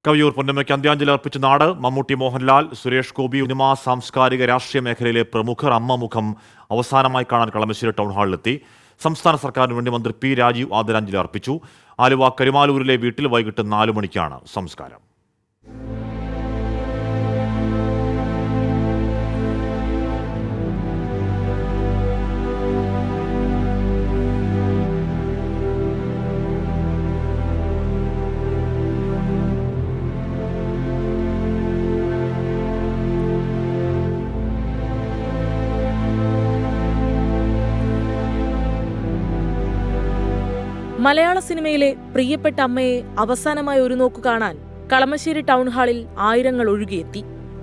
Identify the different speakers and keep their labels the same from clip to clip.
Speaker 1: കവിയൂർ പൊന്നമ്മയ്ക്ക് അന്ത്യാഞ്ജലി അർപ്പിച്ച നാട്. മമ്മൂട്ടി, മോഹൻലാൽ, സുരേഷ് ഗോപി, സിനിമാ, സാംസ്കാരിക, രാഷ്ട്രീയ മേഖലയിലെ പ്രമുഖർ അമ്മമുഖം അവസാനമായി കാണാൻ കളമശ്ശേരി ടൗൺ ഹാളിലെത്തി. സംസ്ഥാന സർക്കാരിന് വേണ്ടി മന്ത്രി പി രാജീവ് ആദരാഞ്ജലി അർപ്പിച്ചു. ആലുവ കരുമാലൂരിലെ വീട്ടിൽ വൈകിട്ട് 4 മണിക്കാണ് സംസ്കാരം.
Speaker 2: മലയാള സിനിമയിലെ പ്രിയപ്പെട്ട അമ്മയെ അവസാനമായി ഒരു നോക്കു കാണാൻ കളമശ്ശേരി ടൗൺ ഹാളിൽ ആയിരങ്ങൾ ഒഴുകിയെത്തി.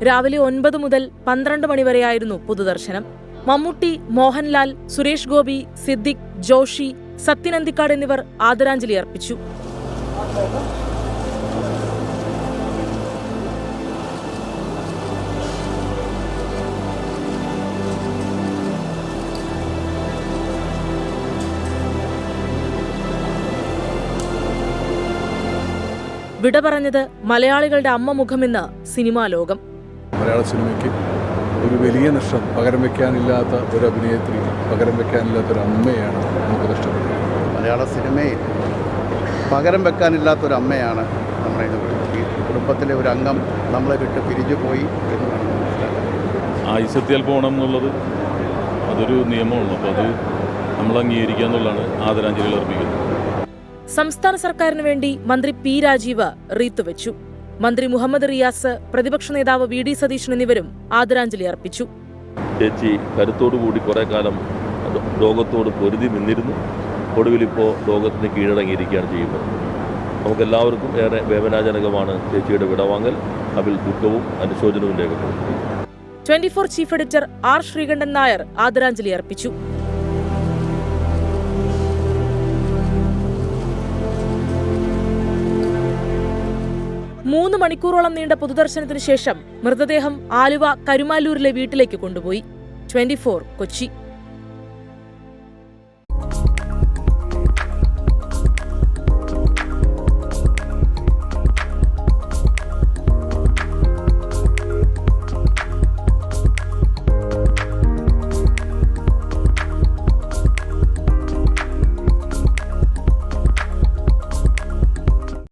Speaker 2: രാവിലെ 9 മുതൽ 12 മണിവരെയായിരുന്നു പൊതുദർശനം. മമ്മൂട്ടി, മോഹൻലാൽ, സുരേഷ് ഗോപി, സിദ്ദിഖ്, ജോഷി, സത്യൻ അന്തിക്കാട് എന്നിവർ ആദരാഞ്ജലി അർപ്പിച്ചു. വിട പറഞ്ഞത് മലയാളികളുടെ അമ്മ മുഖമെന്ന് സിനിമാ ലോകം.
Speaker 3: മലയാള സിനിമയ്ക്ക് ഒരു വലിയ നഷ്ടം, പകരം വെക്കാനില്ലാത്ത ഒരു അഭിനേത്രി, പകരം വെക്കാനില്ലാത്ത ഒരു അമ്മയാണ് നമുക്ക് നഷ്ടപ്പെട്ടത്.
Speaker 4: മലയാള സിനിമയിൽ പകരം വെക്കാനില്ലാത്തൊരു അമ്മയാണ് നമ്മുടെ ഈ കുടുംബത്തിലെ ഒരു അംഗം നമ്മളെ വിട്ട് പിരിഞ്ഞു പോയി എന്നാണ് മനസ്സിലാക്കുന്നത്.
Speaker 5: ആയുസ്സെത്തിയാൽ പോകണം എന്നുള്ളത് അതൊരു നിയമമാണ്. അപ്പോൾ അത് നമ്മൾ അംഗീകരിക്കുക എന്നുള്ളതാണ് ആദരാഞ്ജലികൾ അർപ്പിക്കുന്നത്.
Speaker 2: സംസ്ഥാന സർക്കാരിന് വേണ്ടി മന്ത്രി പി രാജീവ് റീത്ത് വെച്ചു. മന്ത്രി മുഹമ്മദ് റിയാസ്, പ്രതിപക്ഷ നേതാവ് വി ഡി സതീശൻ എന്നിവരും ആദരാഞ്ജലി അർപ്പിച്ചു.
Speaker 6: ചേച്ചി കരുത്തോടുകൂടി കുറെ കാലം രോഗത്തോട് പൊരുതി നിന്നിരുന്നു. ഒടുവിലിപ്പോൾ രോഗത്തിന് കീഴടങ്ങിയിരിക്കുകയാണ് ചെയ്യുന്നത്. നമുക്കെല്ലാവർക്കും ഏറെ വേദനാജനകമാണ് ചേച്ചിയുടെ വിടവാങ്ങൽ. അതിൽ ദുഃഖവും അനുശോചനവും രേഖപ്പെടുത്തി.
Speaker 2: 24 chief editor R Sreekandan Nair ആദരാഞ്ജലി അർപ്പിച്ചു. മൂന്ന് മണിക്കൂറോളം നീണ്ട പൊതുദർശനത്തിന് ശേഷം മൃതദേഹം ആലുവ കരുമാലൂരിലെ വീട്ടിലേക്ക് കൊണ്ടുപോയി. 24 കൊച്ചി.